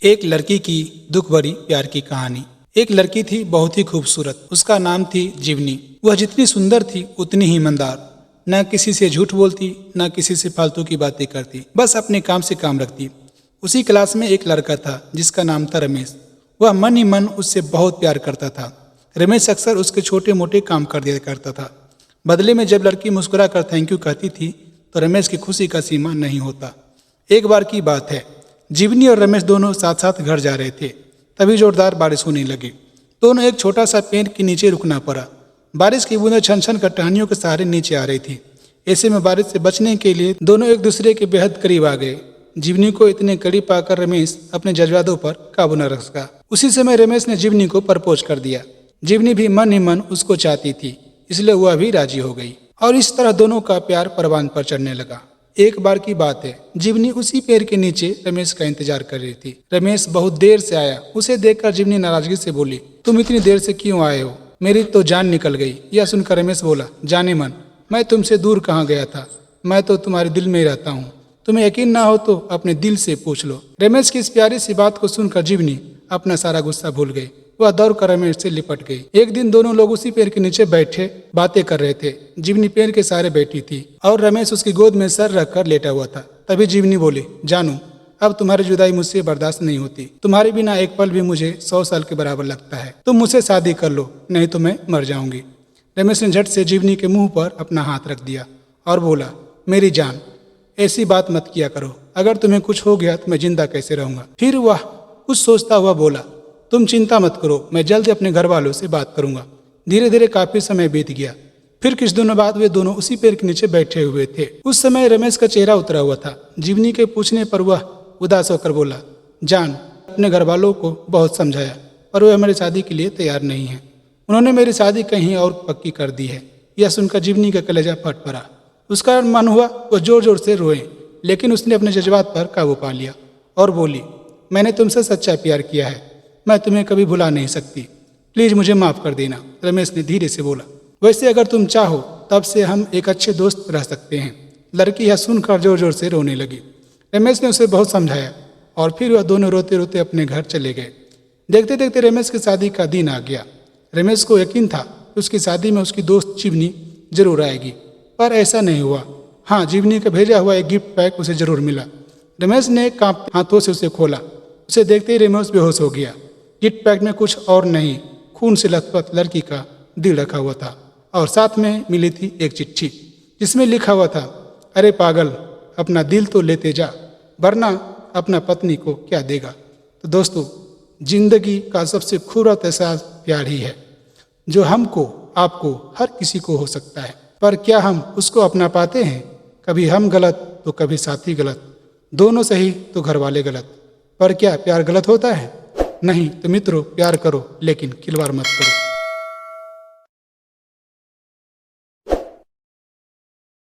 एक लड़की की दुख भरी प्यार की कहानी। एक लड़की थी बहुत ही खूबसूरत। उसका नाम थी जीवनी। वह जितनी सुंदर थी उतनी ही ईमानदार। न किसी से झूठ बोलती, न किसी से फालतू की बातें करती, बस अपने काम से काम रखती। उसी क्लास में एक लड़का था जिसका नाम था रमेश। वह मन ही मन उससे बहुत प्यार करता था। रमेश अक्सर उसके छोटे मोटे काम कर दिया करता था। बदले में जब लड़की मुस्कुरा कर थैंक यू कहती थी तो रमेश की खुशी का सीमा नहीं होता। एक बार की बात है, जीवनी और रमेश दोनों साथ साथ घर जा रहे थे। तभी जोरदार बारिश होने लगी। दोनों एक छोटा सा पेड़ के नीचे रुकना पड़ा। बारिश की बूंदें छन छन कर टहनियों के सहारे नीचे आ रही थी। ऐसे में बारिश से बचने के लिए दोनों एक दूसरे के बेहद करीब आ गए। जीवनी को इतने करीब पाकर रमेश अपने जज्बातों पर काबू न रख सका। उसी समय रमेश ने जीवनी को प्रपोज कर दिया। जीवनी भी मन ही मन उसको चाहती थी, इसलिए वह भी राजी हो गई और इस तरह दोनों का प्यार परवान पर चढ़ने लगा। एक बार की बात है, जीवनी उसी पेड़ के नीचे रमेश का इंतजार कर रही थी। रमेश बहुत देर से आया। उसे देखकर जीवनी नाराजगी से बोली, तुम इतनी देर से क्यों आए हो? मेरी तो जान निकल गई। यह सुनकर रमेश बोला, जाने मन, मैं तुमसे दूर कहाँ गया था, मैं तो तुम्हारे दिल में ही रहता हूँ। तुम्हें यकीन ना हो तो अपने दिल से पूछ लो। रमेश की इस प्यारी सी बात को सुनकर जीवनी अपना सारा गुस्सा भूल गई। वह दौड़ कर रमेश से लिपट गई। एक दिन दोनों लोग उसी पेड़ के नीचे बैठे बातें कर रहे थे। जीवनी पेड़ के सहारे बैठी थी और रमेश उसकी गोद में सर रखकर लेटा हुआ था। तभी जीवनी बोली, जानू, अब तुम्हारी जुदाई मुझसे बर्दाश्त नहीं होती। तुम्हारे बिना एक पल भी मुझे 100 साल के बराबर लगता है। तुम मुझसे शादी कर लो, नहीं तो मैं मर जाऊंगी। रमेश ने झट से जीवनी के मुंह पर अपना हाथ रख दिया और बोला, मेरी जान, ऐसी बात मत किया करो। अगर तुम्हें कुछ हो गया तो मैं जिंदा कैसे रहूंगा? फिर वह कुछ सोचता हुआ बोला, तुम चिंता मत करो, मैं जल्द अपने घर वालों से बात करूंगा। धीरे धीरे काफी समय बीत गया। फिर कुछ दिनों बाद वे दोनों उसी पेड़ के नीचे बैठे हुए थे। उस समय रमेश का चेहरा उतरा हुआ था। जीवनी के पूछने पर वह उदास होकर बोला, जान, अपने घर वालों को बहुत समझाया पर वे हमारी शादी के लिए तैयार नहीं है। उन्होंने मेरी शादी कहीं और पक्की कर दी है। यह सुनकर जीवनी का कलेजा फट पड़ा। उसका मन हुआ वो जोर जोर से रोए, लेकिन उसने अपने जज्बात पर काबू पा लिया और बोली, मैंने तुमसे सच्चा प्यार किया है, मैं तुम्हें कभी भुला नहीं सकती। प्लीज मुझे माफ कर देना। रमेश ने धीरे से बोला, वैसे अगर तुम चाहो तब से हम एक अच्छे दोस्त रह सकते हैं। लड़की यह सुनकर जोर जोर से रोने लगी। रमेश ने उसे बहुत समझाया और फिर वह दोनों रोते रोते अपने घर चले गए। देखते देखते रमेश की शादी का दिन आ गया। रमेश को यकीन था कि उसकी शादी में उसकी दोस्त जीवनी जरूर आएगी, पर ऐसा नहीं हुआ। हाँ, जीवनी का भेजा हुआ एक गिफ्ट पैक उसे जरूर मिला। रमेश ने कांपते हाथों से उसे खोला। उसे देखते ही रमेश बेहोश हो गया। गिफ्ट पैक में कुछ और नहीं, खून से लथपथ लड़की का दिल रखा हुआ था और साथ में मिली थी एक चिट्ठी जिसमें लिखा हुआ था, अरे पागल, अपना दिल तो लेते जा, वरना अपना पत्नी को क्या देगा। तो दोस्तों, जिंदगी का सबसे खूबसूरत एहसास प्यार ही है, जो हमको, आपको, हर किसी को हो सकता है, पर क्या हम उसको अपना पाते हैं? कभी हम गलत तो कभी साथी गलत, दोनों सही तो घर वाले गलत। पर क्या प्यार गलत होता है? नहीं। तो मित्रों, प्यार करो लेकिन खिलवाड़ मत करो।